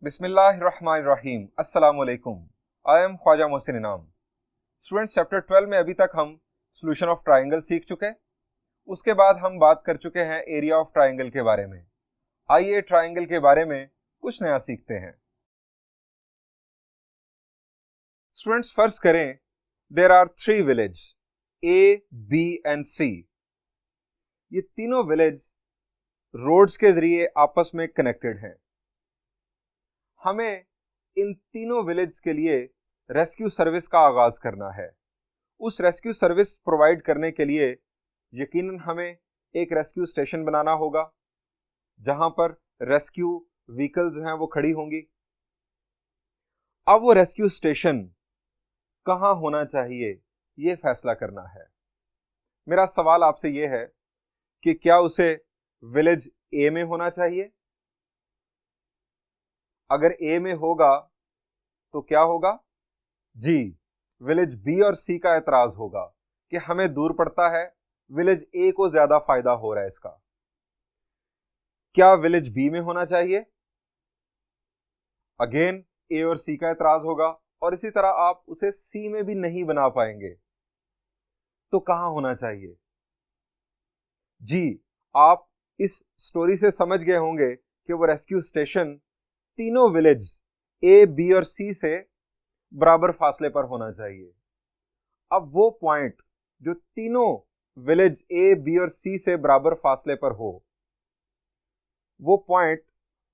बिस्मिल्लाहिर्रहमानिर्रहीम। अस्सलाम वालेकुम। आई एम ख्वाजा मोहसिन इनाम। स्टूडेंट्स, चैप्टर 12 में अभी तक हम सॉल्यूशन ऑफ ट्रायंगल सीख चुके। उसके बाद हम बात कर चुके हैं एरिया ऑफ ट्रायंगल के बारे में। आइए ट्रायंगल के बारे में कुछ नया सीखते हैं। स्टूडेंट्स, फर्ज करें there are 3 village A, B and C। ये तीनों विलेज रोड्स के जरिए आपस में कनेक्टेड हैं। हमें इन तीनों विलेज के लिए रेस्क्यू सर्विस का आगाज करना है। उस रेस्क्यू सर्विस प्रोवाइड करने के लिए यकीनन हमें एक रेस्क्यू स्टेशन बनाना होगा जहां पर रेस्क्यू व्हीकल्स जो हैं वो खड़ी होंगी। अब वो रेस्क्यू स्टेशन कहां होना चाहिए ये फैसला करना है। मेरा सवाल आपसे ये है कि क्या उसे विलेज ए में होना चाहिए? अगर ए में होगा तो क्या होगा? जी, विलेज बी और सी का एतराज होगा कि हमें दूर पड़ता है, विलेज ए को ज्यादा फायदा हो रहा है इसका। क्या विलेज बी में होना चाहिए? अगेन ए और सी का एतराज होगा और इसी तरह आप उसे सी में भी नहीं बना पाएंगे। तो कहां होना चाहिए? जी, आप इस स्टोरी से समझ गए होंगे कि वो रेस्क्यू स्टेशन तीनों विलेज ए, बी और सी से बराबर फासले पर होना चाहिए। अब वो पॉइंट जो तीनों विलेज ए, बी और सी से बराबर फासले पर हो, वो पॉइंट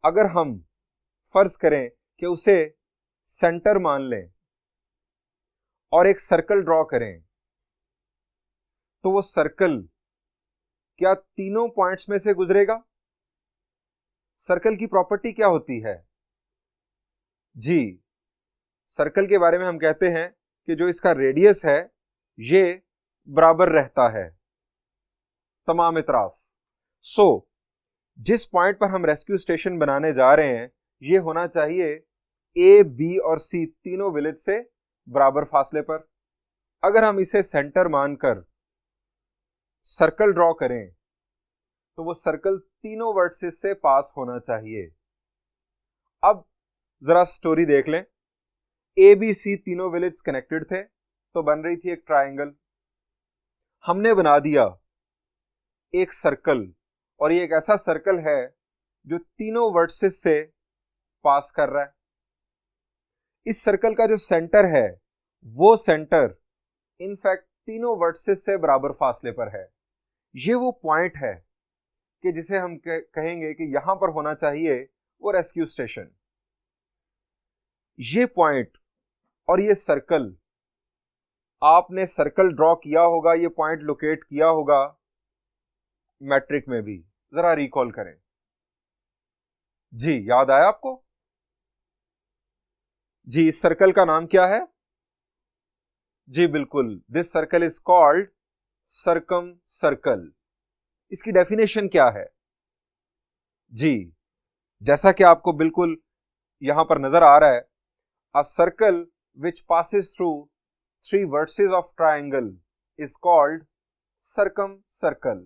अगर हम फर्ज करें कि उसे सेंटर मान लें और एक सर्कल ड्रॉ करें, तो वो सर्कल क्या तीनों पॉइंट्स में से गुजरेगा? सर्कल की प्रॉपर्टी क्या होती है? जी, सर्कल के बारे में हम कहते हैं कि जो इसका रेडियस है ये बराबर रहता है तमाम इतराफ। जिस पॉइंट पर हम रेस्क्यू स्टेशन बनाने जा रहे हैं ये होना चाहिए ए, बी और सी तीनों विलेज से बराबर फासले पर। अगर हम इसे सेंटर मानकर सर्कल ड्रॉ करें तो वो सर्कल तीनों वर्टिसेस से पास होना चाहिए। अब जरा स्टोरी देख लें। ए, बी, सी तीनों विलेज कनेक्टेड थे तो बन रही थी एक ट्रायंगल। हमने बना दिया एक सर्कल और ये एक ऐसा सर्कल है जो तीनों वर्टिसेस से पास कर रहा है। इस सर्कल का जो सेंटर है वो सेंटर इनफैक्ट तीनों वर्टिसेस से बराबर फासले पर है। ये वो पॉइंट है कि जिसे हम कहेंगे कि यहां पर होना चाहिए वो रेस्क्यू स्टेशन। ये पॉइंट और ये सर्कल, आपने सर्कल ड्रॉ किया होगा, ये पॉइंट लोकेट किया होगा मैट्रिक में भी। जरा रिकॉल करें। जी, याद आया आपको? जी, इस सर्कल का नाम क्या है? जी बिल्कुल, this circle is called circum circle. इसकी डेफिनेशन क्या है? जी, जैसा कि आपको बिल्कुल यहां पर नजर आ रहा है, a circle which passes through 3 vertices of triangle is called circumcircle.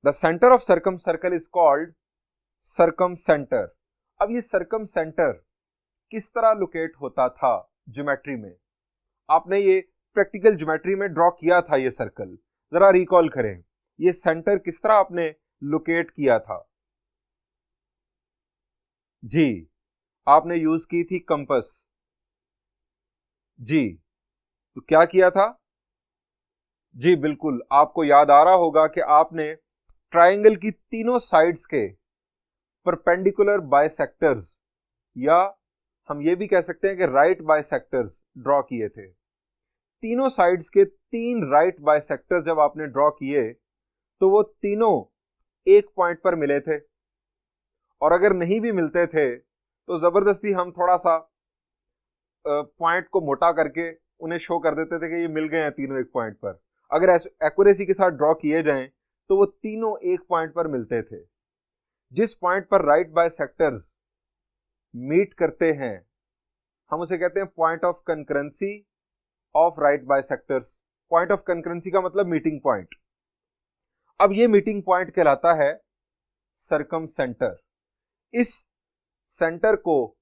The center of circumcircle is called circumcenter. अब ये circumcenter किस तरह लोकेट होता था ज्योमेट्री में? आपने ये प्रैक्टिकल ज्योमेट्री में ड्रॉ किया था ये सर्कल। जरा रिकॉल करें, ये सेंटर किस तरह आपने लोकेट किया था? जी, आपने यूज की थी कंपास। जी, तो क्या किया था? जी बिल्कुल, आपको याद आ रहा होगा कि आपने ट्रायंगल की तीनों साइड्स के परपेंडिकुलर बाइसेक्टर्स, या हम ये भी कह सकते हैं कि राइट बाइसेक्टर्स ड्रॉ किए थे। तीनों साइड्स के 3 राइट बाइसेक्टर्स जब आपने ड्रॉ किए तो वो तीनों एक पॉइंट पर मिले थे, और अगर नहीं भी मिलते थे तो जबरदस्ती हम थोड़ा सा पॉइंट को मोटा करके उन्हें शो कर देते थे कि ये मिल गए हैं तीनों एक पॉइंट पर। अगर एक्यूरेसी के साथ ड्रॉ किए जाएं तो वो तीनों एक पॉइंट पर मिलते थे। जिस पॉइंट पर राइट बाइसेक्टर्स मीट करते हैं हम उसे कहते हैं point of concurrency of right bisectors. Point of concurrency का मतलब मीटिंग पॉइंट। अब ये मीटिंग पॉइंट कहलाता है सर्कम सेंटर। इस सेंटर को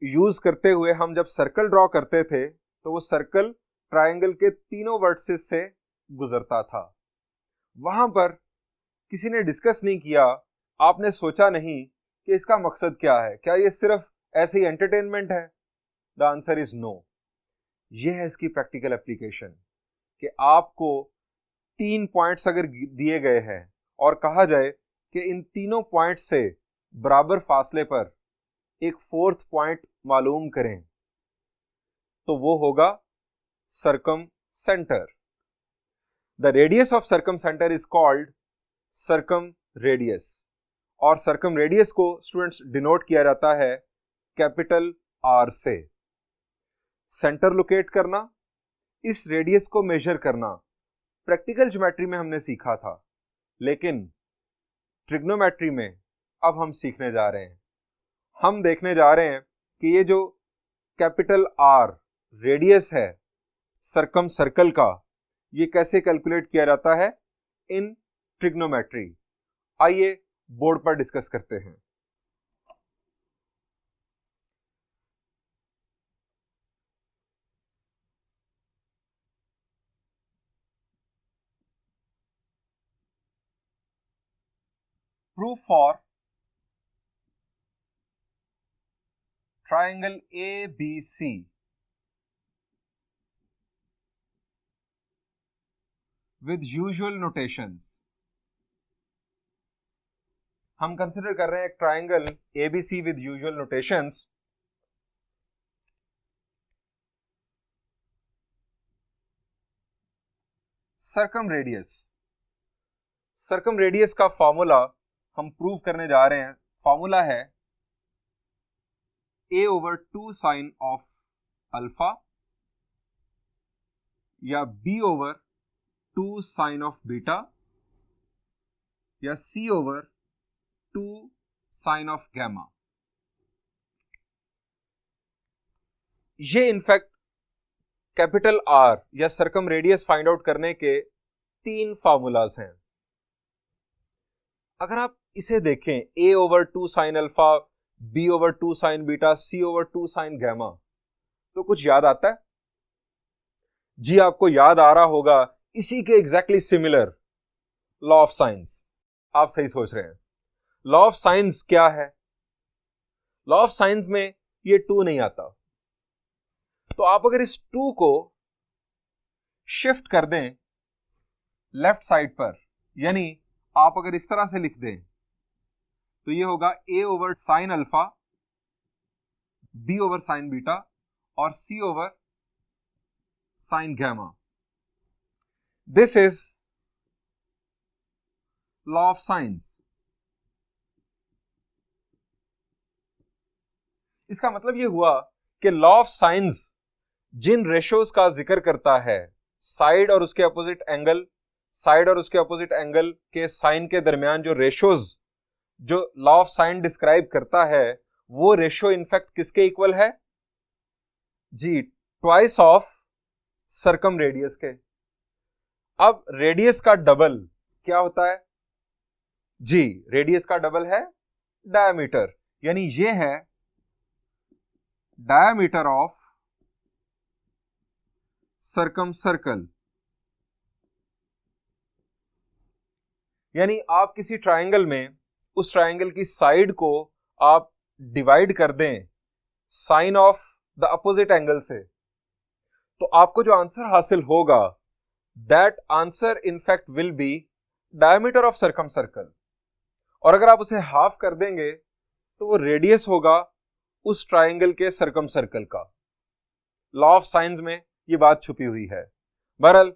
यूज करते हुए हम जब सर्कल ड्रॉ करते थे तो वो सर्कल ट्रायंगल के तीनों वर्टिसेस से गुजरता था। वहां पर किसी ने डिस्कस नहीं किया, आपने सोचा नहीं कि इसका मकसद क्या है, क्या ये सिर्फ ऐसी एंटरटेनमेंट है? The answer is no. ये है इसकी प्रैक्टिकल एप्लीकेशन कि आपको 3 पॉइंट्स अगर दिए गए हैं और कहा जाए कि इन तीनों पॉइंट से बराबर फासले पर एक 4th पॉइंट मालूम करें, तो वो होगा circum centre. The radius of circum centre is called circum radius, और सर्कम रेडियस को स्टूडेंट्स डिनोट किया जाता है कैपिटल आर से। सेंटर लोकेट करना, इस रेडियस को मेजर करना प्रैक्टिकल ज्योमेट्री में हमने सीखा था, लेकिन ट्रिग्नोमेट्री में अब हम सीखने जा रहे हैं। हम देखने जा रहे हैं कि ये जो कैपिटल आर रेडियस है सर्कम सर्कल का, ये कैसे कैलकुलेट किया जाता है इन ट्रिग्नोमेट्री। आइए बोर्ड पर डिस्कस करते हैं। Proof for triangle ABC with usual notations। हम कंसिडर कर रहे हैं एक triangle ABC with usual notations। Circum radius का फॉर्मूला हम प्रूव करने जा रहे हैं। फॉर्मूला है a/2 साइन ऑफ अल्फा या b/2 साइन ऑफ बीटा या c/2 साइन ऑफ गैमा। ये इनफैक्ट कैपिटल आर या सर्कम रेडियस फाइंड आउट करने के 3 फार्मूलाज हैं। अगर आप इसे देखें a/2 sine alpha, b/2 sine beta, c/2 sine gamma, तो कुछ याद आता है? जी, आपको याद आ रहा होगा इसी के exactly similar law of science. आप सही सोच रहे हैं। लॉ ऑफ साइंस क्या है? लॉ ऑफ साइंस में ये 2 नहीं आता, तो आप अगर इस 2 को शिफ्ट कर दें लेफ्ट साइड पर, यानी आप अगर इस तरह से लिख दें तो ये होगा a/ sine alpha, b/ sine beta और c/ sine gamma. This is law of sines. इसका मतलब ये हुआ कि लॉ ऑफ साइंस जिन रेशोज का जिक्र करता है, साइड और उसके अपोजिट एंगल, साइड और उसके अपोजिट एंगल के साइन के दरमियान जो रेशोज जो लॉ ऑफ साइन डिस्क्राइब करता है, वो रेशो इनफैक्ट किसके इक्वल है? जी, ट्वाइस ऑफ सर्कम रेडियस के। अब रेडियस का डबल क्या होता है? जी, रेडियस का डबल है डायमीटर, यानी ये है डायमीटर ऑफ सर्कम सर्कल। यानी आप किसी ट्राइंगल में उस ट्राइंगल की साइड को आप डिवाइड कर दें sine of the opposite angle से, तो आपको जो आंसर हासिल होगा that answer in fact will be diameter of circumcircle. और अगर आप उसे हाफ कर देंगे तो वो रेडियस होगा उस ट्राइंगल के सर्कम सर्कल का। लॉ ऑफ साइंस में ये बात छुपी हुई है। बहरहाल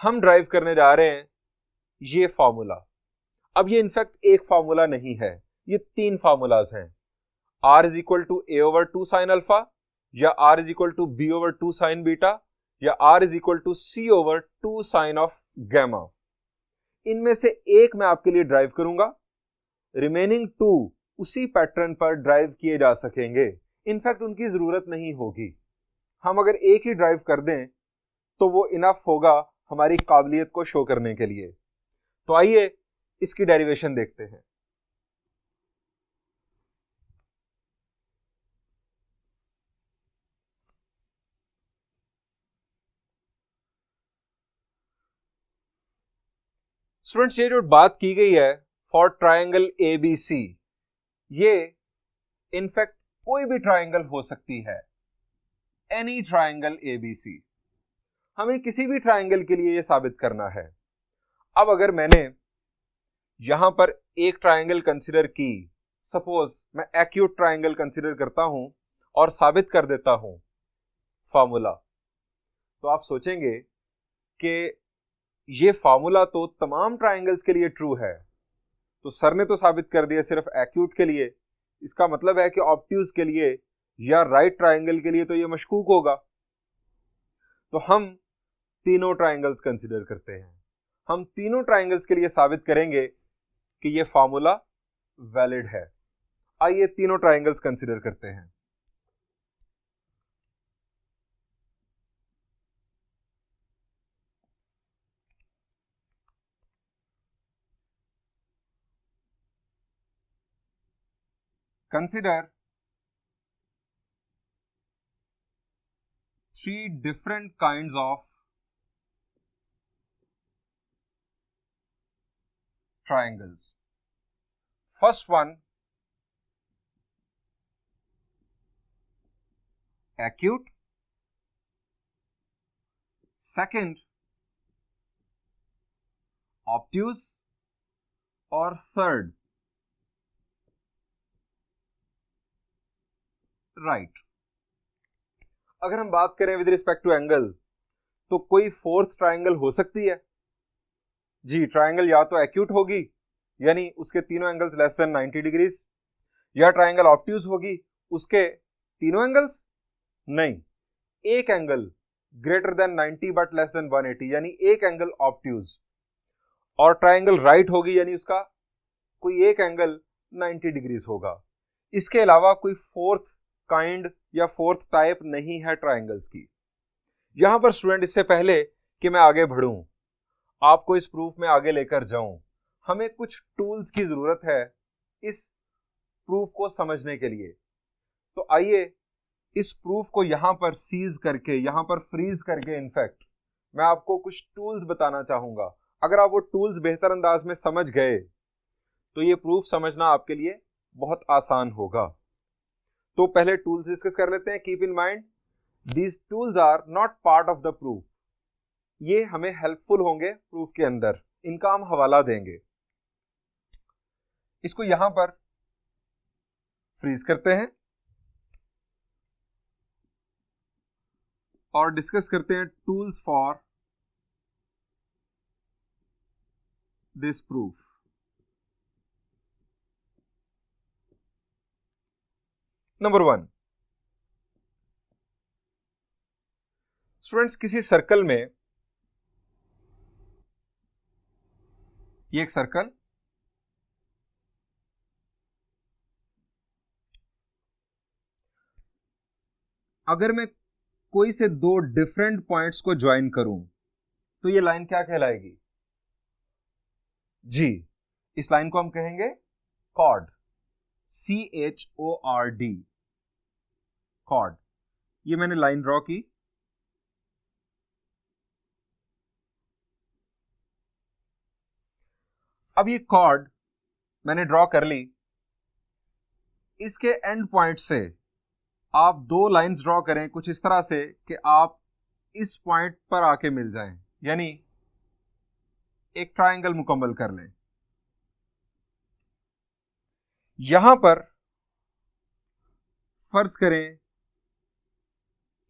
हम ड्राइव करने जा रहे हैं ये फॉर्मूला। अब ये इनफैक्ट एक फार्मूला नहीं है, ये 3 फार्मूलाज हैं। r is equal to a/2 sine alpha, या r is equal to b/2 sine beta, या r is equal to c/2 sine of gamma. इनमें से एक मैं आपके लिए ड्राइव करूंगा, रिमेनिंग 2 उसी पैटर्न पर ड्राइव किए जा सकेंगे। इनफैक्ट उनकी जरूरत नहीं होगी। हम अगर एक ही ड्राइव कर दें तो वो इनफ होगा हमारी काबिलियत को शो करने के लिए। तो आइए इसकी डेरिवेशन देखते हैं। स्टूडेंट्स, ये जो बात की गई है फॉर ट्राइंगल ABC, ये इनफैक्ट कोई भी ट्राइंगल हो सकती है, एनी ट्राइंगल ABC। हमें किसी भी ट्राइंगल के लिए ये साबित करना है। अब अगर मैंने यहां पर एक ट्राइंगल कंसीडर की, सपोज मैं एक्यूट ट्राइंगल कंसीडर करता हूं और साबित कर देता हूं फार्मूला, तो आप सोचेंगे कि ये फार्मूला तो तमाम ट्राइंगल्स के लिए ट्रू है, तो सर ने तो साबित कर दिया सिर्फ एक्यूट के लिए, इसका मतलब है कि ऑब्ट्यूज के लिए या राइट ट्राइंगल के लिए तो ये मशकूक होगा। तो हम तीनों ट्राइंगल्स कंसीडर करते हैं। हम तीनों ट्राइंगल्स के लिए साबित करेंगे कि ये फार्मूला वैलिड है। आइए तीनों ट्राइंगल्स कंसीडर करते हैं। Consider 3 different kinds of triangles. First one, acute. Second, obtuse. और third, right. अगर हम बात करें विद रिस्पेक्ट टू एंगल, तो कोई फोर्थ ट्राइंगल हो सकती है? जी, ट्राइंगल या तो एक्यूट होगी, यानी उसके तीनों एंगल्स लेस देन 90 डिग्रीज, या ट्राइंगल ऑब्ट्यूज होगी, उसके तीनों एंगल्स नहीं, एक angle greater than 90 but less than 180, यानी एक एंगल ऑब्ट्यूज। और ट्राइंगल राइट होगी, यानी उसका कोई एक एंगल 90 डिग्रीज होगा। इसके अलावा कोई फोर्थ काइंड या फोर्थ टाइप नहीं है ट्राइंगल्स की। यहां पर स्टूडेंट, इससे पहले कि मैं आगे बढ़ूं, आपको इस प्रूफ में आगे लेकर जाऊं, हमें कुछ टूल्स की जरूरत है इस प्रूफ को समझने के लिए। तो आइए इस प्रूफ को यहां पर सीज करके, यहां पर फ्रीज करके, इनफैक्ट मैं आपको कुछ टूल्स बताना चाहूंगा। अगर आप वो टूल्स बेहतर अंदाज में समझ गए तो ये प्रूफ समझना आपके लिए बहुत आसान होगा। तो पहले टूल्स डिस्कस कर लेते हैं। Keep in mind, these tools are not part of the proof. ये हमें हेल्पफुल होंगे प्रूफ के अंदर, इनका हम हवाला देंगे। इसको यहां पर फ्रीज करते हैं और डिस्कस करते हैं tools for this proof. Number 1, students, किसी सर्कल में, ये एक सर्कल, अगर मैं कोई से दो डिफरेंट पॉइंट्स को ज्वाइन करूं तो ये लाइन क्या कहलाएगी? जी, इस लाइन को हम कहेंगे कॉर्ड, CHORD, कॉर्ड। ये मैंने लाइन ड्रॉ की। अब ये कॉर्ड मैंने ड्रॉ कर ली, इसके एंड पॉइंट से आप दो लाइंस ड्रॉ करें कुछ इस तरह से कि आप इस पॉइंट पर आके मिल जाएं, यानी एक ट्रायंगल मुकम्मल कर लें। यहां पर फर्ज करें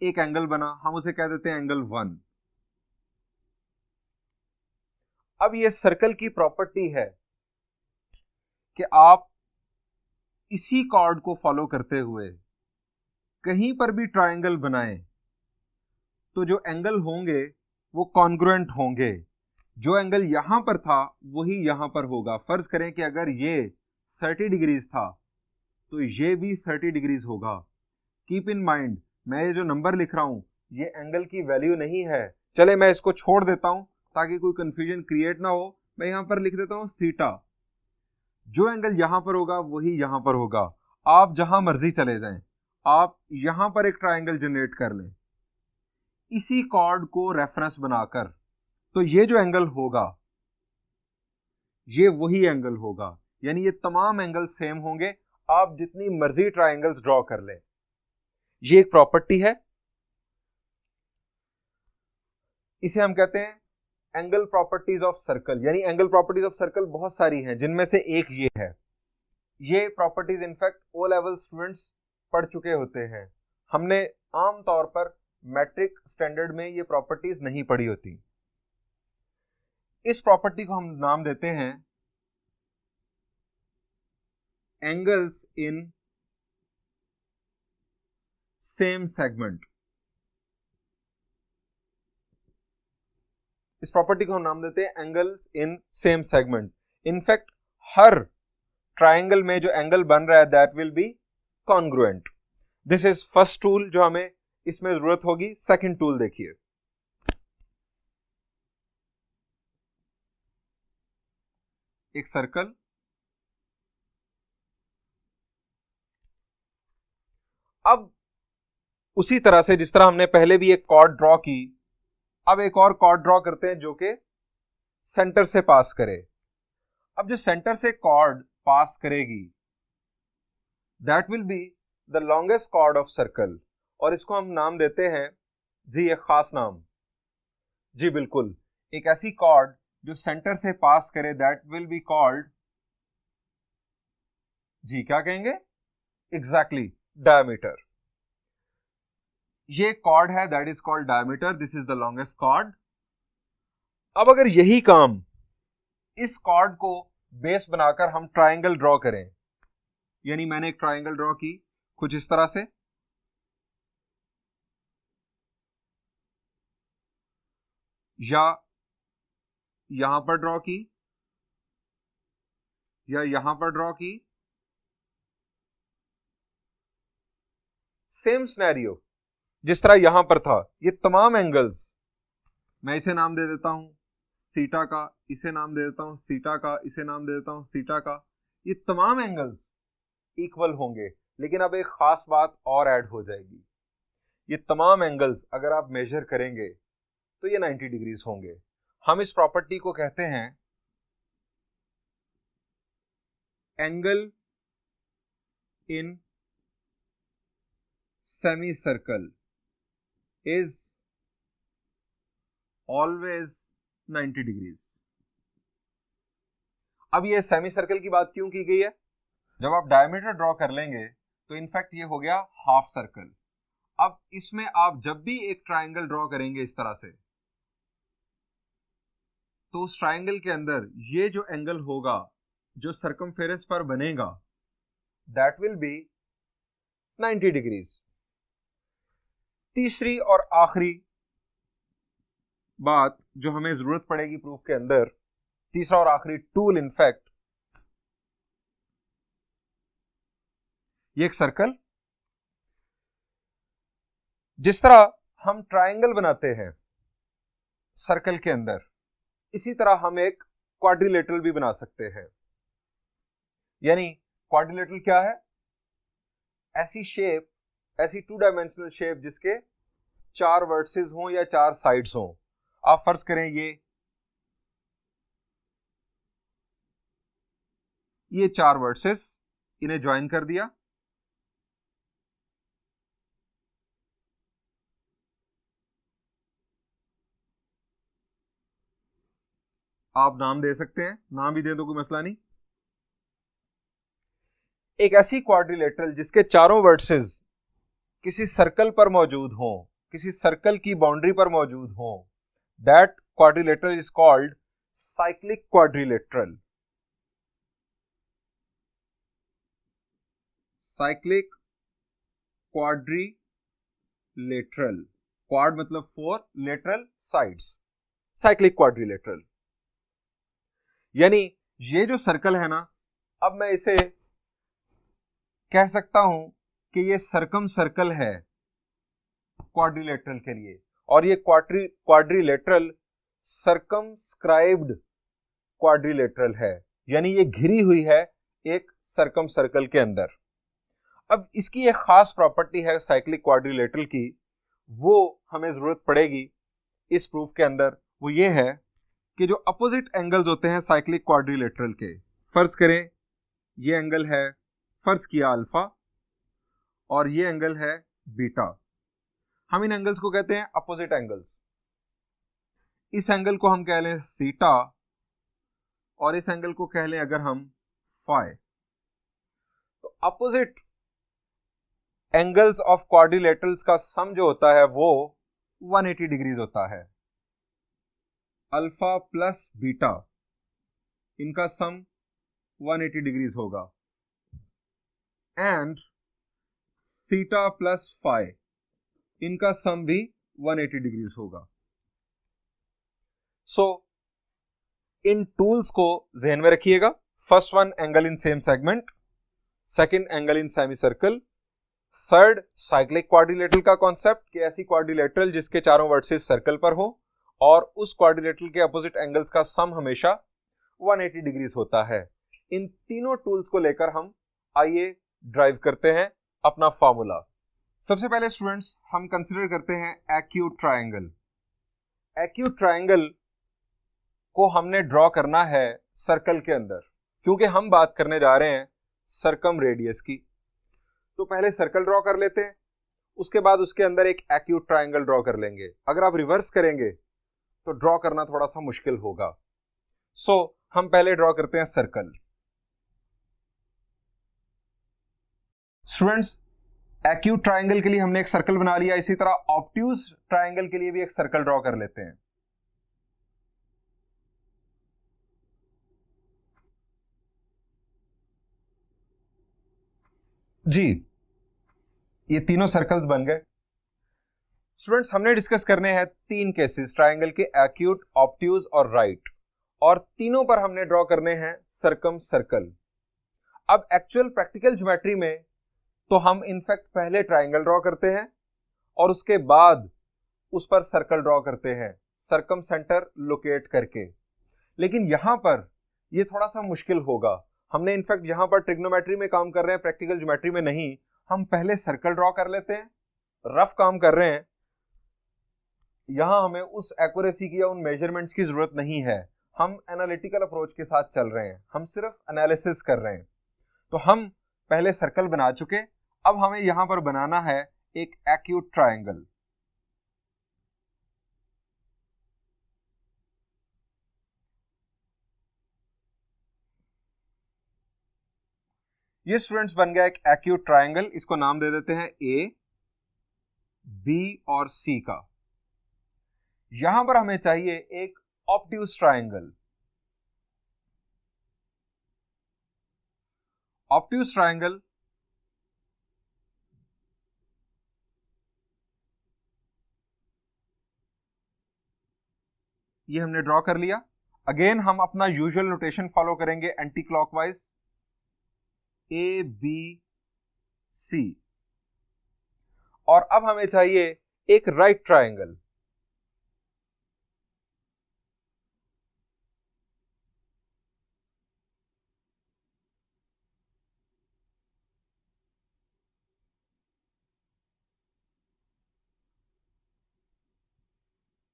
एक एंगल बना, हम उसे कह देते हैं एंगल 1। अब ये सर्कल की प्रॉपर्टी है कि आप इसी कॉर्ड को फॉलो करते हुए कहीं पर भी ट्रायंगल बनाएं तो जो एंगल होंगे वो कॉन्ग्रुएंट होंगे। जो एंगल यहां पर था वही यहां पर होगा। फर्ज करें कि अगर ये 30 डिग्रीज था तो ये भी 30 डिग्रीज होगा। कीप इन माइंड, मैं ये जो नंबर लिख रहा हूं ये एंगल की वैल्यू नहीं है। चले मैं इसको छोड़ देता हूं ताकि कोई कंफ्यूजन क्रिएट ना हो। मैं यहां पर लिख देता हूं थीटा। जो एंगल यहां पर होगा वही यहां पर होगा। आप जहां मर्जी चले जाएं, आप यहां पर एक ट्रायंगल जनरेट कर लें इसी कॉर्ड को रेफरेंस बनाकर, तो ये जो एंगल होगा ये वही एंगल होगा, यानी ये तमाम एंगल सेम होंगे, आप जितनी मर्जी ट्राइंगल्स ड्रॉ कर लें। ये एक प्रॉपर्टी है, इसे हम कहते हैं एंगल प्रॉपर्टीज ऑफ सर्कल। यानी एंगल प्रॉपर्टीज ऑफ सर्कल बहुत सारी हैं, जिनमें से एक ये है। ये properties in fact O level students पढ़ चुके होते हैं, हमने आम तौर पर मैट्रिक स्टैंडर्ड में ये प्रॉपर्टीज नहीं पढ़ी होती। इस प्रॉपर्टी को हम नाम देते हैं एंगल्स इन सेम सेगमेंट। इस प्रॉपर्टी को हम नाम देते हैं angles in same segment. In fact her triangle में जो एंगल बन रहा है that will be congruent. This is first tool जो हमें इसमें जरूरत होगी। सेकंड टूल देखिए, एक सर्कल, अब उसी तरह से जिस तरह हमने पहले भी एक कॉर्ड ड्रॉ की, अब एक और कॉर्ड ड्रॉ करते हैं जो कि सेंटर से पास करे। अब जो सेंटर से कॉर्ड पास करेगी that will be the longest chord of circle, और इसको हम नाम देते हैं जी, एक खास नाम, जी बिल्कुल, एक ऐसी कॉर्ड जो सेंटर से पास करे दैट विल बी कॉल्ड, जी क्या कहेंगे, एग्जैक्टली डायमीटर। ये कॉर्ड है that is called diameter, this is the longest chord. अब अगर यही काम इस कॉर्ड को बेस बनाकर हम ट्राइंगल ड्रॉ करें, यानी मैंने एक ट्राइंगल ड्रॉ की कुछ इस तरह से, या यहां पर ड्रॉ की, या यहां पर ड्रॉ की, सेम सिनेरियो जिस तरह यहां पर था। ये तमाम एंगल्स, मैं इसे नाम दे देता हूं थीटा का, इसे नाम दे देता हूं थीटा का, इसे नाम दे देता हूं थीटा का, ये तमाम एंगल्स इक्वल होंगे। लेकिन अब एक खास बात और ऐड हो जाएगी, ये तमाम एंगल्स अगर आप मेजर करेंगे तो ये 90 डिग्रीज होंगे। हम इस प्रॉपर्टी को कहते हैं angle in semi circle is always 90 degrees. अब ये सेमी सर्कल की बात क्यों की गई है? जब आप डायमीटर ड्रॉ कर लेंगे तो इनफैक्ट ये हो गया हाफ सर्कल। अब इसमें आप जब भी एक ट्राइंगल ड्रॉ करेंगे इस तरह से, तो उस ट्राइंगल के अंदर ये जो एंगल होगा जो सर्कमफेरेंस पर बनेगा दैट विल बी 90 डिग्रीज। तीसरी और आखिरी बात जो हमें जरूरत पड़ेगी प्रूफ के अंदर, तीसरा और आखिरी टूल इनफैक्ट, ये एक सर्कल, जिस तरह हम ट्राइंगल बनाते हैं सर्कल के अंदर, इसी तरह हम एक क्वाड्रिलेटरल भी बना सकते हैं। यानी क्वाड्रिलेटरल क्या है? ऐसी शेप, ऐसी 2 डायमेंशनल शेप जिसके 4 वर्टिसेस हों या 4 साइड्स हों। आप फर्ज करें ये 4 वर्टिसेस, इन्हें ज्वाइन कर दिया, आप नाम दे सकते हैं, नाम भी दे दो कोई मसला नहीं। एक ऐसी क्वाड्रिलेटरल जिसके चारों वर्टिसेस किसी सर्कल पर मौजूद हों, किसी सर्कल की बाउंड्री पर मौजूद हों, that quadrilateral is called cyclic quadrilateral. Cyclic quadrilateral, quad मतलब 4, लेटरल साइड्स, साइक्लिक क्वाड्रिलेटरल। यानी ये जो सर्कल है ना, अब मैं इसे कह सकता हूं कि ये सर्कम सर्कल है क्वाड्रिलेटरल के लिए, और ये क्वाड्रिलेटरल सर्कमस्क्राइब्ड क्वाड्रिलेटरल है, यानी ये घिरी हुई है एक सर्कम सर्कल के अंदर। अब इसकी एक खास प्रॉपर्टी है साइक्लिक क्वाड्रिलेटरल की, वो हमें जरूरत पड़ेगी इस प्रूफ के अंदर। वो ये है कि जो अपोजिट एंगल्स होते हैं साइक्लिक क्वाड्रिलेटरल के, फर्ज करें ये एंगल है, फर्ज किया अल्फा, और ये एंगल है बीटा। हम इन एंगल्स को कहते हैं अपोजिट एंगल्स। इस एंगल को हम कह लें थीटा और इस एंगल को कह लें अगर हम फाई। तो अपोजिट एंगल्स ऑफ क्वाड्रिलेटरल्स का सम जो होता है वो 180 डिग्रीज होता है। अल्फा प्लस बीटा, इनका सम 180 डिग्रीज होगा, एंड थीटा प्लस फाई, इनका सम भी 180 डिग्रीज होगा। सो इन टूल्स को ध्यान में रखिएगा। First one angle in same segment, second angle in semi circle, third cyclic quadrilateral का कॉन्सेप्ट कि ऐसी क्वाड्रिलेटरल जिसके चारों वर्सेस सर्कल पर हो और उस क्वाड्रिलेटरल के अपोजिट एंगल्स का सम हमेशा 180 डिग्रीज होता है। इन तीनों टूल्स को लेकर हम आइए ड्राइव करते हैं अपना फॉर्मूला। सबसे पहले स्टूडेंट्स हम कंसीडर करते हैं एक्यूट ट्रायंगल। एक्यूट ट्रायंगल को हमने ड्रॉ करना है सर्कल के अंदर, क्योंकि हम बात करने जा रहे हैं सर्कम रेडियस की। तो पहले सर्कल ड्रॉ कर लेते हैं, उसके बाद उसके अंदर एक एक्यूट ट्रायंगल ड्रॉ कर लेंगे। अगर आप रिवर्स करेंगे तो ड्रॉ करना थोड़ा सा मुश्किल होगा। सो हम पहले ड्रॉ करते हैं सर्कल। स्टूडेंट्स, एक्यूट ट्रायंगल के लिए हमने एक सर्कल बना लिया, इसी तरह ऑब्ट्यूज ट्रायंगल के लिए भी एक सर्कल ड्रॉ कर लेते हैं। जी, ये तीनों सर्कल्स बन गए। स्टूडेंट्स, हमने डिस्कस करने हैं तीन केसेस ट्रायंगल के, एक्यूट, ऑब्ट्यूज और राइट, और तीनों पर हमने ड्रॉ करने हैं सर्कम सर्कल। अब एक्चुअल प्रैक्टिकल ज्योमेट्री में तो हम इनफैक्ट पहले ट्रायंगल ड्रॉ करते हैं और उसके बाद उस पर सर्कल ड्रॉ करते हैं सर्कम सेंटर लोकेट करके, लेकिन यहां पर यह थोड़ा सा मुश्किल होगा। हमने इनफैक्ट यहां पर ट्रिग्नोमेट्री में काम कर रहे हैं, प्रैक्टिकल ज्योमेट्री में नहीं। हम पहले सर्कल ड्रॉ कर लेते हैं, रफ काम कर रहे हैं। यहां हमें उस एक्यूरेसी की या उन मेजरमेंट्स की जरूरत नहीं है, हम एनालिटिकल अप्रोच के साथ चल रहे हैं, हम सिर्फ एनालिसिस कर रहे हैं। तो हम पहले सर्कल बना चुके, अब हमें यहां पर बनाना है एक एक्यूट ट्रायंगल। ये स्टूडेंट्स बन गया एक एक्यूट ट्रायंगल, इसको नाम दे देते हैं ए, बी और सी का। यहां पर हमें चाहिए एक ऑब्ट्यूज ट्रायंगल। ऑब्ट्यूज ट्रायंगल ये हमने ड्रॉ कर लिया। अगेन हम अपना यूजुअल नोटेशन फॉलो करेंगे anticlockwise, A B C, और अब हमें चाहिए एक राइट ट्रायंगल।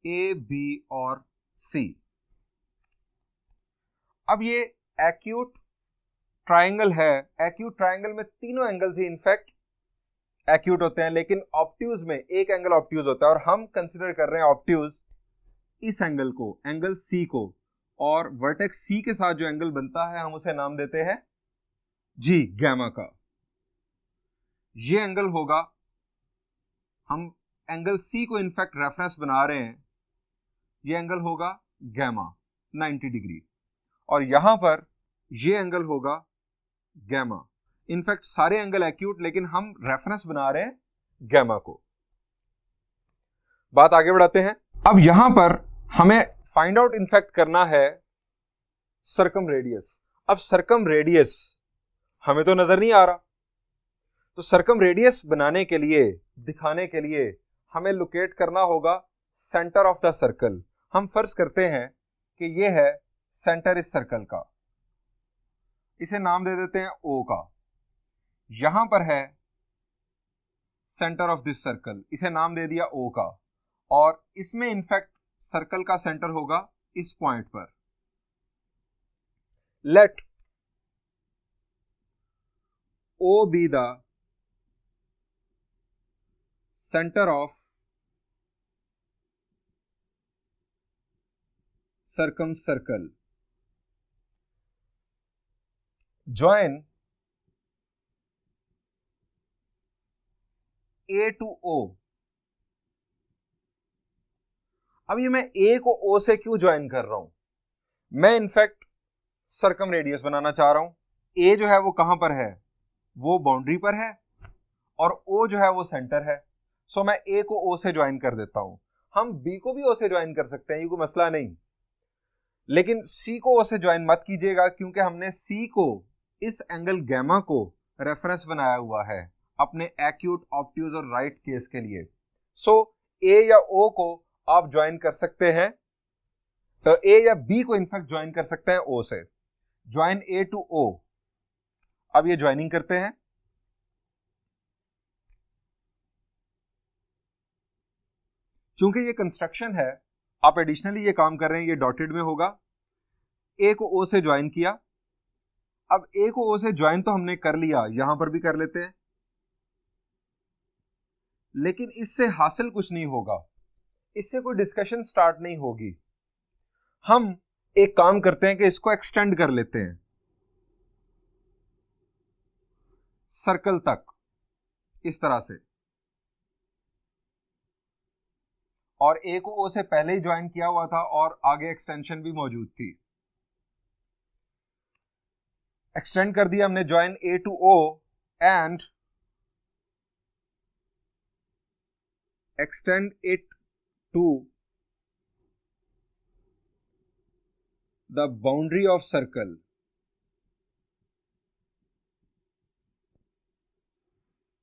ए बी और सी। अब ये एक्यूट ट्रायंगल है। एक्यूट ट्रायंगल में तीनों एंगल्स ही इनफैक्ट एक्यूट होते हैं, लेकिन ऑब्ट्यूज में एक एंगल ऑब्ट्यूज होता है, और हम कंसीडर कर रहे हैं ऑब्ट्यूज इस एंगल को, एंगल सी को, और वर्टेक्स सी के साथ जो एंगल बनता है हम उसे नाम देते हैं जी गैमा का। ये एंगल होगा, हम एंगल सी को इनफैक्ट रेफरेंस बना रहे हैं, ये एंगल होगा गैमा 90 डिग्री, और यहां पर ये एंगल होगा गैमा। इनफैक्ट सारे एंगल एक्यूट, लेकिन हम रेफरेंस बना रहे हैं गैमा को। बात आगे बढ़ाते हैं। अब यहां पर हमें फाइंड आउट इनफैक्ट करना है सर्कम रेडियस। अब सर्कम रेडियस हमें तो नजर नहीं आ रहा, तो सर्कम रेडियस बनाने के लिए, दिखाने के लिए हमें लोकेट करना होगा सेंटर ऑफ द सर्कल। हम फर्ज करते हैं कि यह है सेंटर इस सर्कल का, इसे नाम दे देते हैं ओ का। यहां पर है सेंटर ऑफ दिस सर्कल, इसे नाम दे दिया ओ का, और इसमें इनफैक्ट सर्कल का सेंटर होगा इस पॉइंट पर late O be the center of circumcircle. Join A to O. अब ये मैं A को O से क्यों ज्वाइन कर रहा हूं? मैं इनफैक्ट सर्कम रेडियस बनाना चाह रहा हूं. A जो है वो कहां पर है? वो बाउंड्री पर है और O जो है वो सेंटर है. सो मैं A को O से ज्वाइन कर देता हूं. हम B को भी O से ज्वाइन कर सकते हैं, ये कोई मसला नहीं, लेकिन C को O से ज्वाइन मत कीजिएगा क्योंकि हमने C को इस एंगल गैमा को रेफरेंस बनाया हुआ है अपने एक्यूट, ऑब्ट्यूज और राइट केस के लिए. सो A या O को आप ज्वाइन कर सकते हैं, तो A या B को इनफैक्ट ज्वाइन कर सकते हैं O से. Join A to O. अब ये ज्वाइनिंग करते हैं. चूंकि ये कंस्ट्रक्शन है, आप एडिशनली ये काम कर रहे हैं, ये डॉटेड में होगा. A को O से ज्वाइन किया. अब A को O से ज्वाइन तो हमने कर लिया, यहां पर भी कर लेते हैं, लेकिन इससे हासिल कुछ नहीं होगा, इससे कोई डिस्कशन स्टार्ट नहीं होगी. हम एक काम करते हैं कि इसको एक्सटेंड कर लेते हैं सर्कल तक, इस तरह से, और A को O से पहले ही ज्वाइन किया हुआ था और आगे एक्सटेंशन भी मौजूद थी. एक्सटेंड कर दिया हमने, join A to O and extend it to the boundary of circle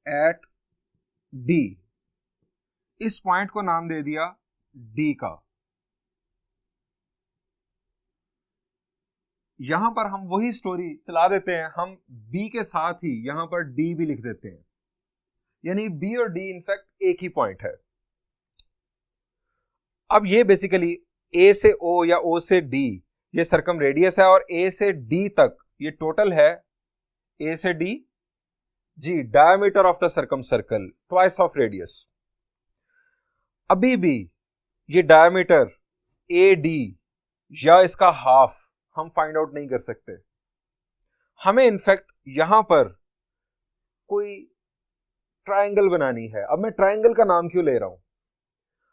at D. इस पॉइंट को नाम दे दिया D का. यहां पर हम वही स्टोरी चला देते हैं, हम B के साथ ही यहां पर D भी लिख देते हैं, यानी B और D इनफैक्ट एक ही पॉइंट है. अब ये बेसिकली A से O या O से D ये सर्कम रेडियस है, और A से D तक ये टोटल है A से D जी diameter of the circumcircle twice of radius. अभी भी ये डायमीटर AD या इसका हाफ हम फाइंड आउट नहीं कर सकते. हमें इनफैक्ट यहां पर कोई ट्रायंगल बनानी है. अब मैं ट्रायंगल का नाम क्यों ले रहा हूं?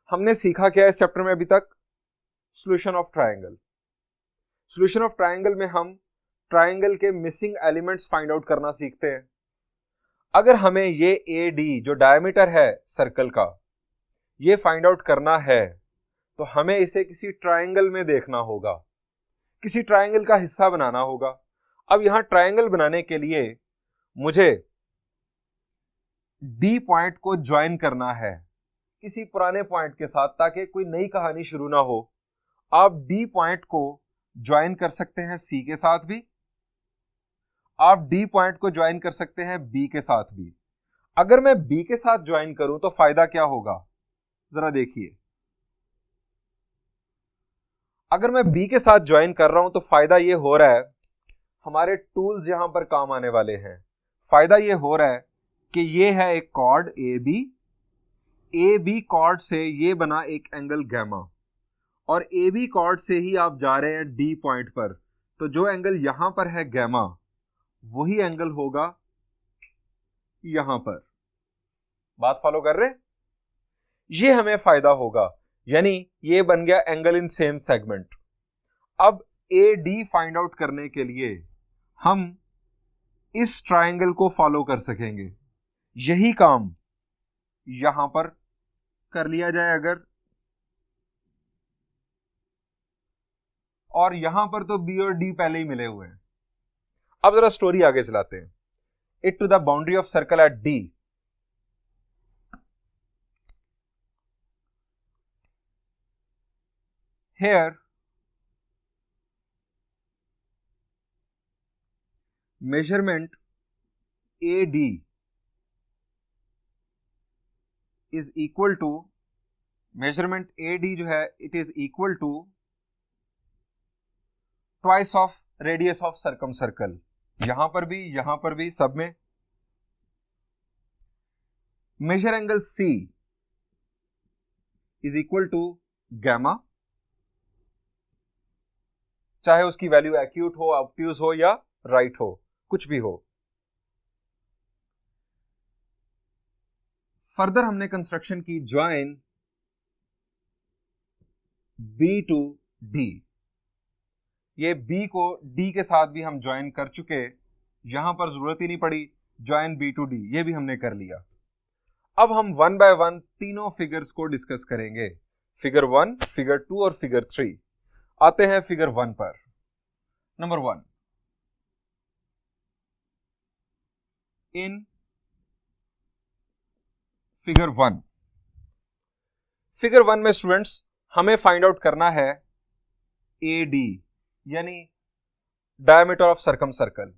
हमने सीखा क्या है इस चैप्टर में अभी तक? Solution of triangle. Solution of triangle में हम ट्रायंगल के मिसिंग एलिमेंट्स फाइंड आउट करना सीखते हैं. अगर हमें ये AD जो डायमीटर है सर्कल का ये फाइंड आउट करना है, तो हमें इसे किसी ट्रायंगल में देखना होगा, किसी ट्रायंगल का हिस्सा बनाना होगा. अब यहां ट्रायंगल बनाने के लिए मुझे D पॉइंट को ज्वाइन करना है किसी पुराने पॉइंट के साथ, ताकि कोई नई कहानी शुरू ना हो. आप D पॉइंट को ज्वाइन कर सकते हैं C के साथ भी, आप D पॉइंट को ज्वाइन कर सकते हैं B के साथ भी. अगर मैं B के साथ ज्वाइन करूं तो फायदा क्या होगा, जरा देखिए. अगर मैं B के साथ ज्वाइन कर रहा हूं तो फायदा ये हो रहा है, हमारे टूल्स यहां पर काम आने वाले हैं. फायदा ये हो रहा है कि ये है एक कॉर्ड AB कॉर्ड से ये बना एक एंगल गैमा, और AB कॉर्ड से ही आप जा रहे हैं D पॉइंट पर, तो जो एंगल यहां पर है गैमा वही एंगल होगा यहां पर. बात फॉलो कर रहे? ये हमें फायदा होगा, यानी ये बन गया एंगल इन सेम सेगमेंट. अब AD फाइंड आउट करने के लिए हम इस ट्रायंगल को फॉलो कर सकेंगे. यही काम यहां पर कर लिया जाए अगर, और यहां पर तो B और D पहले ही मिले हुए हैं. अब जरा स्टोरी आगे चलाते हैं. It to the boundary of circle at D. Here measurement AD is equal to, measurement AD जो है it is equal to twice of radius of circumcircle, यहां पर भी सब में। Measure angle C is equal to gamma, चाहे उसकी value acute हो, ऑब्ट्यूज हो या राइट हो, कुछ भी हो। फर्दर हमने कंस्ट्रक्शन की ज्वाइन B टू D, ये B को D के साथ भी हम ज्वाइन कर चुके, यहां पर जरूरत ही नहीं पड़ी ज्वाइन B टू D, ये भी हमने कर लिया। अब हम वन बाय वन तीनों फिगर्स को डिस्कस करेंगे, फिगर 1, फिगर 2 और फिगर 3। आते हैं फिगर 1 पर। नंबर 1, इन फिगर 1, फिगर 1 में स्टूडेंट्स हमें फाइंड आउट करना है AD यानी डायमीटर ऑफ सर्कम सर्कल।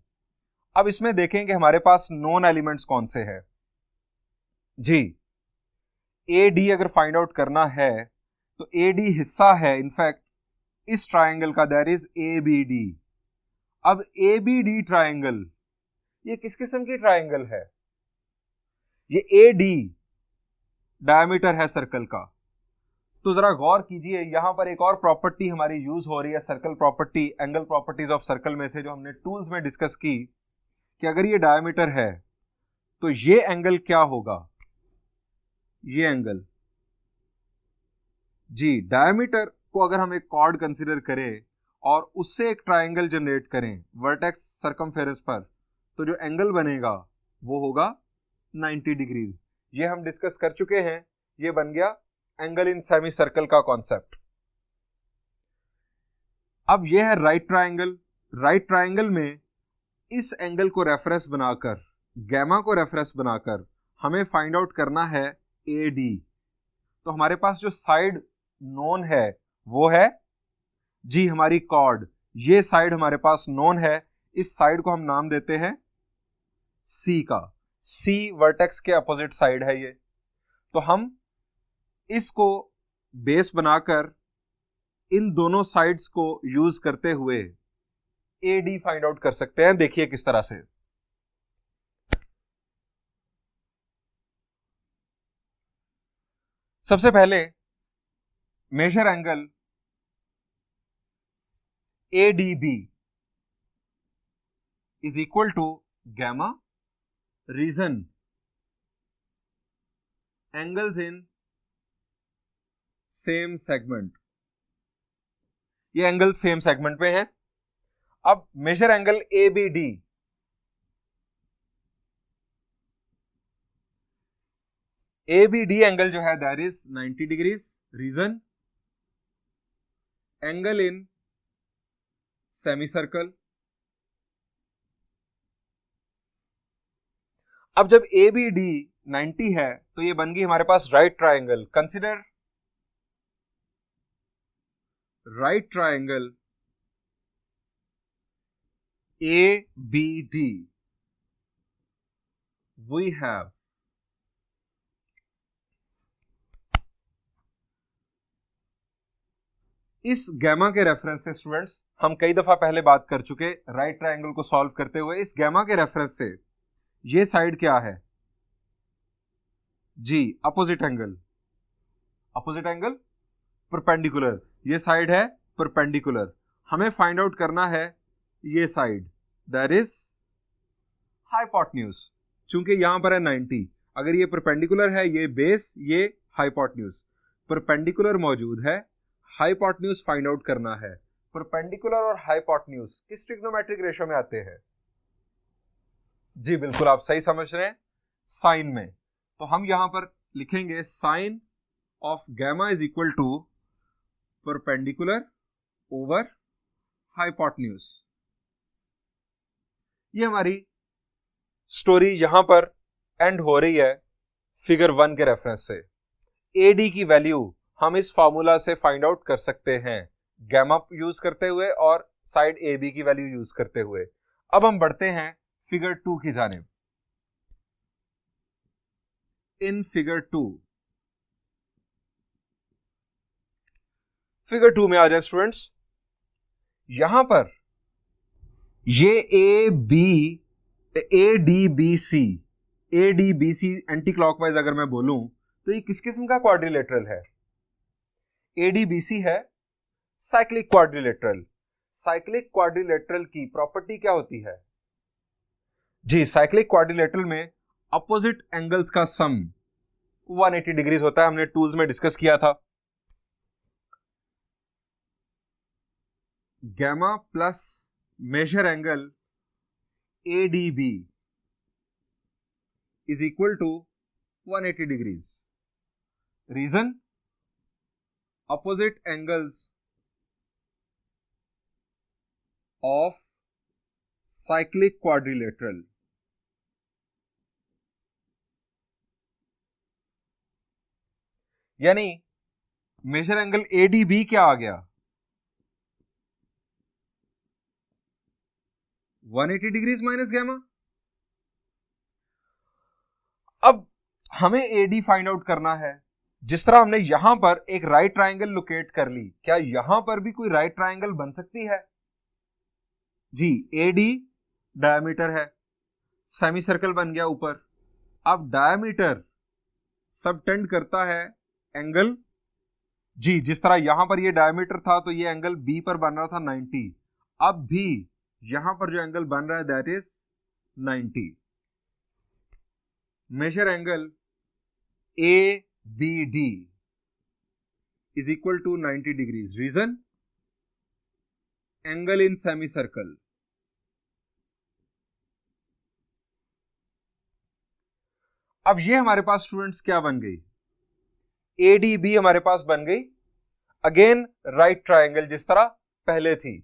अब इसमें देखें कि हमारे पास नॉन एलिमेंट्स कौन से हैं। जी, AD अगर फाइंड आउट करना है तो AD हिस्सा है इनफैक्ट इस ट्राइंगल का, दैट इज ABD। अब ABD ट्राइंगल ये किस किस्म की ट्राइंगल है? ये AD डायमीटर है सर्कल का। तो जरा गौर कीजिए, यहां पर एक और प्रॉपर्टी हमारी यूज हो रही है, circle property, angle properties of circle में से, जो हमने टूल्स में डिस्कस की, कि अगर ये डायमीटर है तो ये एंगल क्या होगा? ये एंगल, जी, डायमीटर को अगर हम एक कॉर्ड कंसीडर करें और उससे एक ट्राइंगल जनरेट करें वर्टेक्स सरकमफेरेंस पर, तो जो एंगल बनेगा वो होगा 90 डिग्रीज। ये हम डिस्कस कर चुके हैं, ये बन गया एंगल इन सेमी सर्कल का कॉन्सेप्ट। अब ये है राइट ट्राइंगल। राइट ट्राइंगल में इस एंगल को रेफरेंस बनाकर, गैमा को रेफरेंस बनाकर हमें फाइंड आउट करना है AD। तो हमारे पास जो साइड नोन है वो है, जी, हमारी कॉर्ड। ये साइड हमारे पास नोन है, इस साइड को हम नाम देते हैं C का। C वर्टेक्स के अपोजिट साइड है ये। तो हम इसको बेस बनाकर इन दोनों साइड्स को यूज करते हुए AD फाइंड आउट कर सकते हैं। देखिए किस तरह से। सबसे पहले measure angle ADB is equal to gamma, reason angles in same segment, ये एंगल सेम सेगमेंट में है। अब measure angle ABD, ABD angle जो है that is 90 degrees, reason angle in semicircle. अब जब ABD 90 है तो ये बन गई हमारे पास right triangle. Consider right triangle ABD, we have इस गैमा के रेफरेंस से स्टूडेंट्स हम कई दफा पहले बात कर चुके, राइट ट्राइंगल को सॉल्व करते हुए, इस गैमा के रेफरेंस से ये साइड क्या है? जी, opposite angle. Opposite angle perpendicular, ये साइड है परपेंडिकुलर। हमें फाइंड आउट करना है ये साइड, दैट इज हाइपोटेन्यूज। चूंकि यहां पर है 90, अगर ये परपेंडिकुलर है, ये बेस, ये हाइपोटेन्यूज। परपेंडिकुलर मौजूद है, हाइपोटेन्यूज फाइंड आउट करना है। परपेंडिकुलर और हाइपोटेन्यूज किस ट्रिग्नोमेट्रिक रेशियो में आते हैं? जी बिल्कुल, आप सही समझ रहे हैं, साइन में। तो हम यहां पर लिखेंगे sine of gamma is equal to perpendicular over hypotenuse. ये हमारी स्टोरी यहां पर एंड हो रही है फिगर 1 के रेफरेंस से। AD की वैल्यू हम इस फॉर्मूला से फाइंड आउट कर सकते हैं, गैमा यूज करते हुए और साइड AB की वैल्यू यूज करते हुए। अब हम बढ़ते हैं फिगर 2 की जानिब। इन फिगर 2, फिगर 2 में आ जाए स्टूडेंट्स, यहां पर ये ADBC एंटी क्लॉकवाइज अगर मैं बोलूं तो ये किस किस्म का क्वाड्रिलेटरल है? ADBC है साइक्लिक क्वाड्रिलेटरल। साइक्लिक क्वाड्रिलेटरल की प्रॉपर्टी क्या होती है जी? साइक्लिक क्वाड्रिलेटरल में अपोजिट एंगल्स का सम 180 डिग्रीज होता है। हमने टूल्स में डिस्कस किया था। Gamma plus measure angle ADB is equal to 180 degrees. Reason? Opposite angles of cyclic quadrilateral. यानी मेजर एंगल ADB क्या आ गया? 180 डिग्रीज माइनस गैमा। अब हमें AD फाइंड आउट करना है। जिस तरह हमने यहां पर एक राइट ट्राइंगल लोकेट कर ली, क्या यहां पर भी कोई राइट ट्राइंगल बन सकती है जी? AD डायमीटर है, सेमी सर्कल बन गया ऊपर। अब डायमीटर सबटेंड करता है एंगल जी। जिस तरह यहां पर ये डायमीटर था तो ये एंगल B पर बन रहा था 90। अब भी यहां पर जो एंगल बन रहा है that is 90। Measure angle ABD is equal to 90 degrees. Reason? Angle in semicircle. अब ये हमारे पास स्टूडेंट्स क्या बन गई? ADB हमारे पास बन गई अगेन राइट ट्राइंगल जिस तरह पहले थी।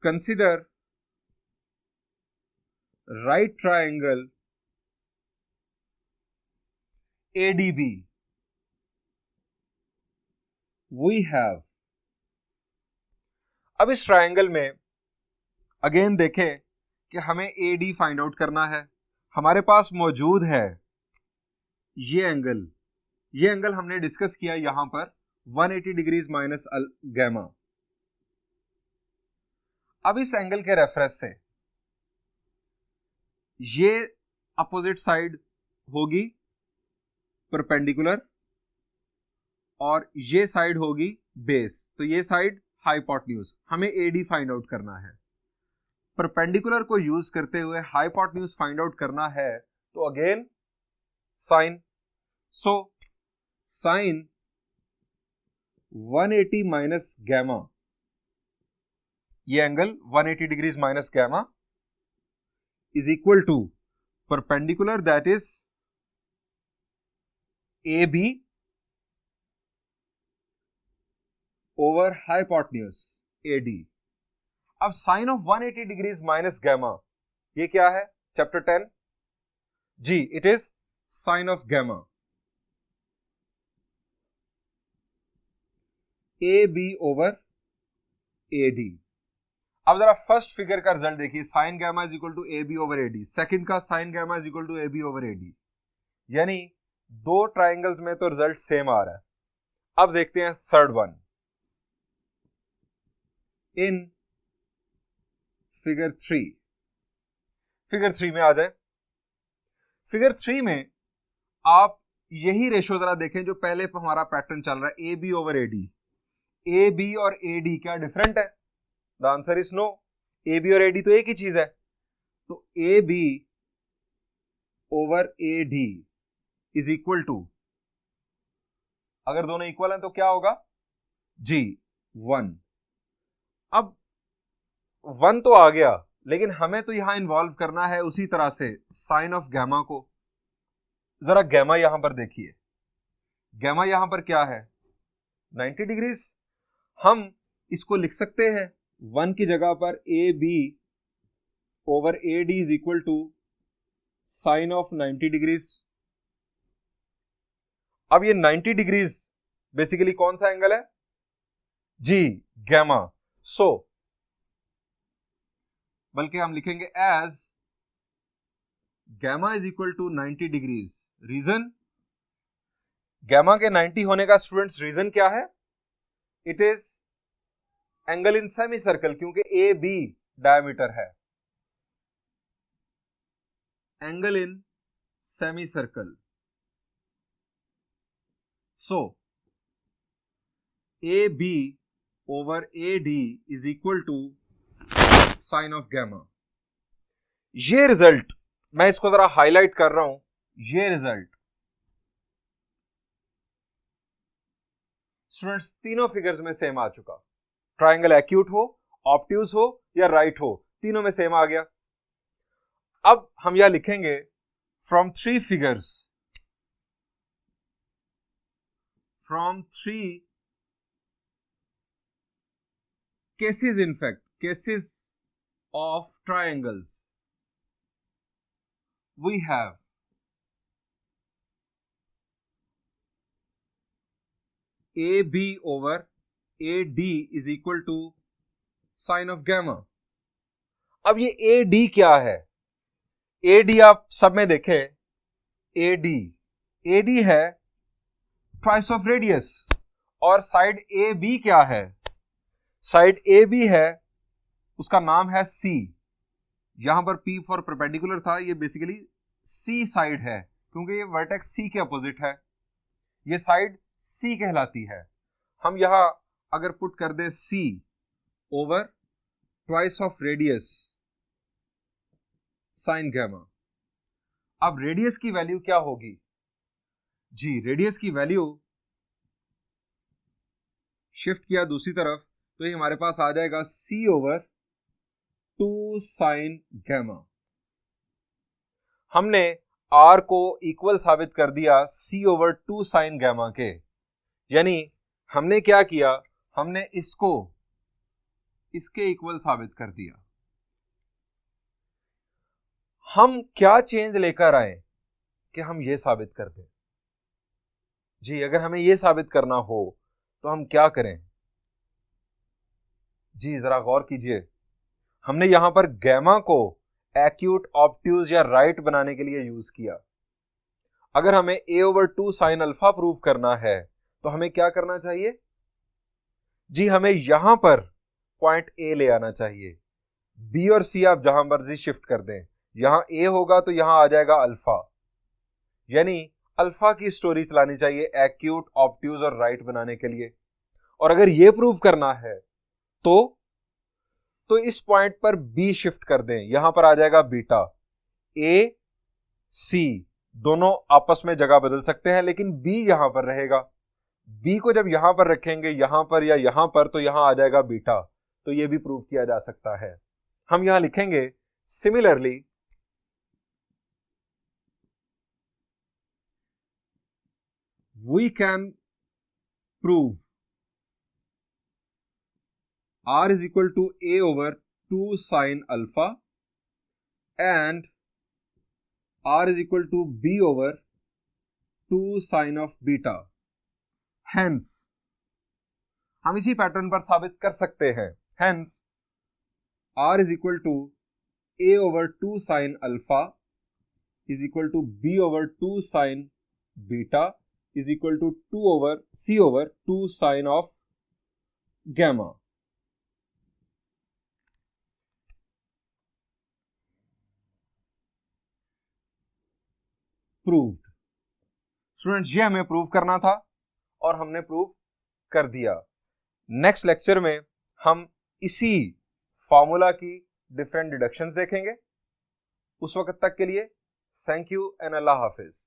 Consider right triangle ADB. We have, अब इस ट्राइंगल में अगेन देखें कि हमें AD फाइंड आउट करना है। हमारे पास मौजूद है ये एंगल हमने डिस्कस किया यहां पर 180 डिग्रीज माइनस गैमा। अब इस एंगल के रेफरेंस से ये अपोजिट साइड होगी परपेंडिकुलर और ये साइड होगी बेस, तो ये साइड हाइपोटेन्यूज। हमें AD फाइंड आउट करना है। परपेंडिकुलर को यूज करते हुए हाइपोटेन्यूज फाइंड आउट करना है तो again sine. So sine 180 minus gamma, ये angle 180 degrees minus gamma is equal to perpendicular that is AB over hypotenuse AD। अब sine of 180 degrees minus gamma ये क्या है? चैप्टर 10 जी, it is sine of gamma AB over AD। अब जरा first figure का result देखिए, sine gamma is equal to AB over AD। Second का sine gamma is equal to AB over AD, यानी दो ट्राइंगल्स में तो रिजल्ट सेम आ रहा है। अब देखते हैं थर्ड वन। इन फिगर 3 में आ जाए। फिगर 3 में आप यही रेशो जरा देखें जो पहले हमारा पैटर्न चल रहा है, AB ओवर AD। AB और AD क्या डिफरेंट है? The answer is no. AB और AD तो एक ही चीज है। तो AB over AD is equal to, अगर दोनों इक्वल हैं तो क्या होगा जी? 1। अब 1 तो आ गया, लेकिन हमें तो यहां इन्वॉल्व करना है उसी तरह से साइन ऑफ गैमा को। जरा गैमा यहां पर देखिए, गैमा यहां पर क्या है? 90 डिग्रीज। हम इसको लिख सकते हैं 1 की जगह पर AB over AD is equal to sine of 90 degrees. अब ये 90 डिग्रीज बेसिकली कौन सा एंगल है जी? गैमा। सो बल्कि हम लिखेंगे as gamma is equal to 90 degrees. Reason? Gamma के 90 होने का स्टूडेंट्स रीजन क्या है? It is angle in semicircle, क्योंकि ए बी डायमीटर है। Angle in semicircle, so A B over A D is equal to sine of gamma. ये result मैं इसको जरा हाईलाइट कर रहा हूं। ये रिजल्ट स्टूडेंट्स तीनों फिगर्स में सेम आ चुका। ट्राइंगल एक्यूट हो, ऑब्ट्यूज हो या राइट हो, तीनों में सेम आ गया। अब हम यह लिखेंगे from three figures, from three cases, in fact cases of triangles we have A B over A D is equal to sine of gamma. अब ये ए डी क्या है? ए डी आप सब में देखें, ए डी है ट्वाइस ऑफ रेडियस। और साइड ए बी क्या है? साइड ए बी है, उसका नाम है सी। यहां पर P फॉर परपेंडिकुलर था, ये बेसिकली सी साइड है क्योंकि ये वर्टेक्स सी के अपोजिट है, ये साइड सी कहलाती है। हम यहां अगर पुट कर दे C over twice of radius sine gamma, अब रेडियस की वैल्यू क्या होगी जी? रेडियस की वैल्यू शिफ्ट किया दूसरी तरफ तो ये हमारे पास आ जाएगा सी ओवर 2 साइन गैमा। हमने R को इक्वल साबित कर दिया C ओवर 2 साइन गैमा के, यानी हमने क्या किया, हमने इसको इसके इक्वल साबित कर दिया। हम क्या चेंज लेकर आए कि हम ये साबित कर दें जी? अगर हमें ये साबित करना हो तो हम क्या करें जी? जरा गौर कीजिए। हमने यहां पर गैमा को एक्यूट, ऑब्ट्यूज या राइट बनाने के लिए यूज किया। अगर हमें a over 2 sine alpha prove करना है तो हमें क्या करना चाहिए जी? हमें यहां पर पॉइंट A ले आना चाहिए। B और C आप जहां मर्जी शिफ्ट कर दें, यहां A होगा तो यहां आ जाएगा अल्फा, यानी अल्फा की स्टोरी चलानी चाहिए एक्यूट, ऑब्ट्यूज और राइट बनाने के लिए। और अगर यह प्रूव करना है तो इस पॉइंट पर B शिफ्ट कर दें, यहां पर आ जाएगा बीटा। A C दोनों आपस में जगह बदल सकते हैं लेकिन B यहां पर रहेगा। B को जब यहां पर रखेंगे, यहां पर या यहां पर, तो यहां आ जाएगा बीटा। तो यह भी प्रूव किया जा सकता है। हम यहां लिखेंगे similarly we can prove R is equal to A over 2 sin alpha and R is equal to B over 2 sin of beta. Hence, हम इसी पैटर्न पर साबित कर सकते हैं। Hence, R is equal to A over 2 sin alpha is equal to B over 2 sin beta is equal to C over 2 sin of gamma. Proved. Students, ये हमें prove करना था और हमने प्रूव कर दिया। नेक्स्ट लेक्चर में हम इसी फॉर्मूला की डिफरेंट डिडक्शंस देखेंगे। उस वक्त तक के लिए thank you and Allah Hafiz.